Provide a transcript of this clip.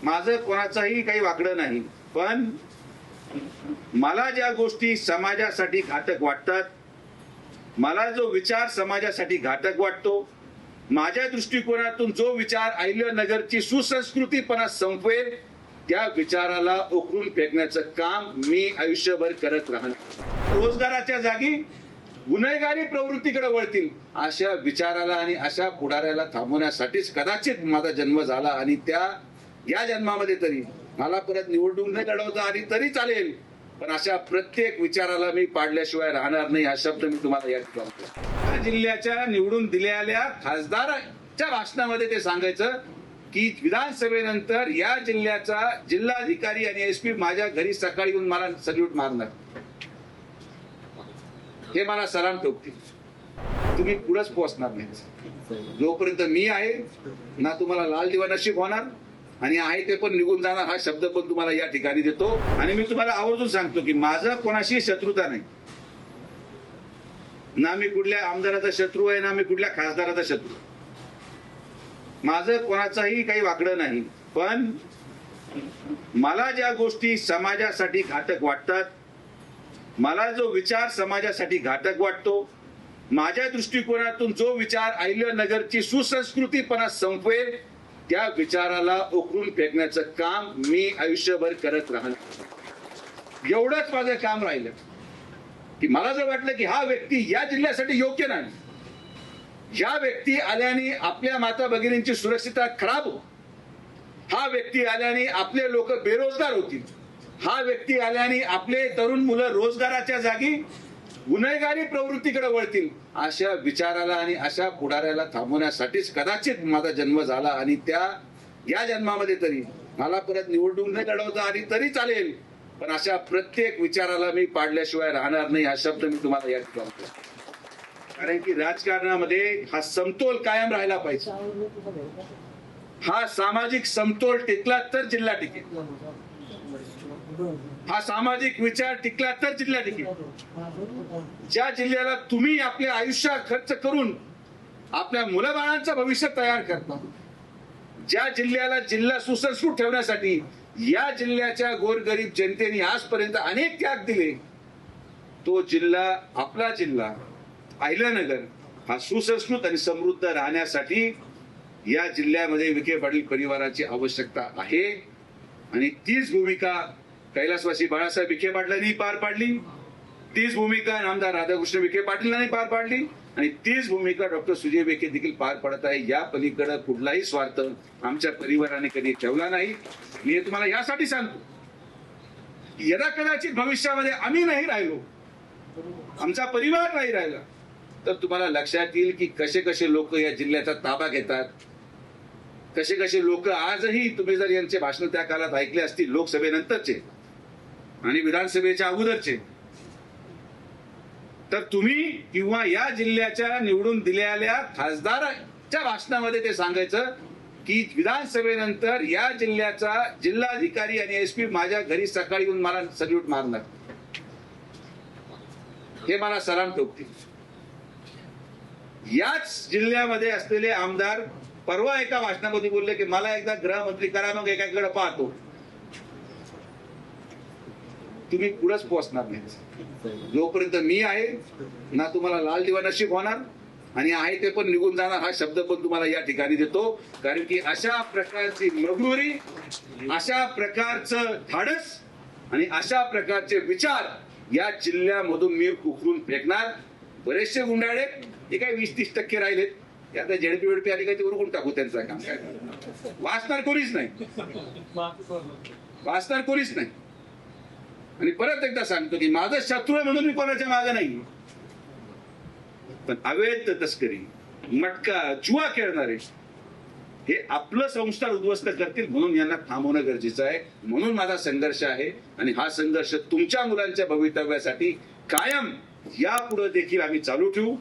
माझं कोणाचाही काही वाकडं नाही, पण मला ज्या गोष्टी समाजासाठी घातक वाटतात, मला जो विचार समाजासाठी घातक वाटतो, माझ्या दृष्टिकोनातून जो विचार अहिल्यानगरची सुसंस्कृतीपणा संपवेल त्या विचाराला उकरून फेकण्याचं काम मी आयुष्यभर करत राहणार. रोजगाराच्या जागी गुन्हेगारी प्रवृत्तीकडे वळतील अशा विचाराला आणि अशा पुढाऱ्याला थांबवण्यासाठीच कदाचित माझा जन्म झाला आणि या जन्मामध्ये तरी मला परत निवडणूक नाही लढवता आली तरी चालेल, पण अशा प्रत्येक विचाराला मी पाडल्याशिवाय राहणार नाही हा शब्द मी तुम्हाला या ठिकाणी. या जिल्ह्याच्या निवडून दिलेल्या खासदाराच्या भाषणामध्ये ते सांगायचं की विधानसभेनंतर या जिल्ह्याचा जिल्हाधिकारी आणि एसपी माझ्या घरी सकाळी येऊन मला सल्यूट मारणार, हे मला सलाम ठोकतील. तुम्ही पुढेच पोहोचणार नाही. जोपर्यंत मी आहे ना तुम्हाला लाल दिवा नशीब होणार आणि आहे ते पण निघून जाणार हा शब्द पण तुम्हाला या ठिकाणी देतो. आणि मी तुम्हाला आवर्जून सांगतो की माझा कोणाशी शत्रुता नाही, ना मी कुठल्या आमदाराचा शत्रू आहे ना मी कुठल्या खासदाराचा शत्रू. माझं कोणाचाही काही वाकडं नाही, पण मला ज्या गोष्टी समाजासाठी घातक वाटतात, मला जो विचार समाजासाठी घातक वाटतो, माझ्या दृष्टिकोनातून जो विचार अहिल्यानगरची सुसंस्कृतीपणा संपवेल त्या विचाराला उकरून फेकण्याचं काम मी आयुष्यभर करत राहणार. एवढंच माझं काम राहिलं की मला जर वाटलं की हा व्यक्ती या जिल्ह्यासाठी योग्य नाही, या व्यक्ती आल्याने आपल्या माता भगिनींची सुरक्षितता खराब हो, हा व्यक्ती आल्याने आपले लोक बेरोजगार होतील, हा व्यक्ती आल्याने आपले तरुण मुलं रोजगाराच्या जागी गुन्हेगारी प्रवृत्तीकडे वळतील अशा विचाराला आणि अशा पुढाऱ्याला थांबवण्यासाठीच कदाचित माझा जन्म झाला आणि या जन्मामध्ये तरी मला परत निवडणूक नाही लढवता आली तरी चालेल, पण अशा प्रत्येक विचाराला मी पाडल्याशिवाय राहणार नाही हा शब्द मी तुम्हाला या ठिकाणी. कारण की राजकारणामध्ये हा समतोल कायम राहिला पाहिजे. हा सामाजिक समतोल टिकला तर जिल्हा टिकेल, हा सामाजिक विचार टिकला तर जिल्हा टिकेल. ज्या जिल्ह्याला तुम्ही आपल्या आयुष्यात खर्च करून आपल्या मुलाबाळांचं भविष्य तयार करता, ज्या जिल्ह्याला जिल्हा सुसंस्कृत ठेवण्यासाठी या जिल्ह्याच्या गोरगरीब जनतेने आजपर्यंत अनेक त्याग दिले, तो जिल्हा आपला जिल्हा अहिल्यानगर हा सुसंस्कृत आणि समृद्ध राहण्यासाठी या जिल्ह्यामध्ये विखे पाटील परिवाराची आवश्यकता आहे. आणि तीच भूमिका कैलासवासी बाळासाहेब विखे पाटलांनी पार पाडली, तीच भूमिका आमदार राधाकृष्ण विखे पाटीलांनी पार पाडली आणि तीच भूमिका डॉक्टर सुजय विखे देखील पार पडत आहे. या पलीकडे कुठलाही स्वार्थ आमच्या परिवाराने कधी ठेवला नाही. मी तुम्हाला यासाठी सांगतो, यदा कदाचित भविष्यामध्ये आम्ही नाही राहिलो, आमचा परिवार नाही राहिला, तर तुम्हाला लक्षात येईल की कसे कसे लोक या जिल्ह्याचा ताबा घेतात, कसे कसे लोक आजही. तुम्ही जर यांचे भाषण त्या काळात ऐकले असतील, लोकसभेनंतरचे आणि विधानसभेच्या अगोदरचे, तर तुम्ही किंवा या जिल्ह्याच्या निवडून दिलेल्या खासदाराच्या भाषणामध्ये ते सांगायचं की विधानसभेनंतर या जिल्ह्याचा जिल्हाधिकारी आणि एसपी माझ्या घरी सकाळी येऊन मला सल्यूट मारणार, हे मला सलाम ठोकतील. याच जिल्ह्यामध्ये असलेले आमदार परवा एका भाषणामध्ये बोलले की मला एकदा गृहमंत्री करा, मग एकाकडे पाहतो. तुम्ही पुढेच पोहोचणार नाही. जोपर्यंत मी आहे ना तुम्हाला लाल दिवा नशीब होणार आणि आहे ते पण निघून जाणार हा शब्द पण तुम्हाला या ठिकाणी देतो. कारण की अशा प्रकारची मजबुरी, अशा प्रकारचं धाडस आणि अशा प्रकारचे विचार या जिल्ह्यामधून मी उकरून फेकणार. बरेचसे गुंडाळे हे काही 20-30% राहिलेत, आता झेडपी वेडपी आली काय ते उरकून टाकू त्यांचं काम. काय वाचणार कोणीच नाही, वाचणार कोणीच नाही. आणि परत एकदा सांगतो की माझा शत्रू आहे म्हणून मी कोणाच्या मागे नाही, पण अवैध तस्करी, मटका, जुआ खेळणारे हे आपलं संस्कार उद्ध्वस्त करतील, म्हणून यांना थांबवणं गरजेचं आहे. म्हणून माझा संघर्ष आहे आणि हा संघर्ष तुमच्या मुलांच्या भवितव्यासाठी कायम यापुढे देखील आम्ही चालू ठेवू.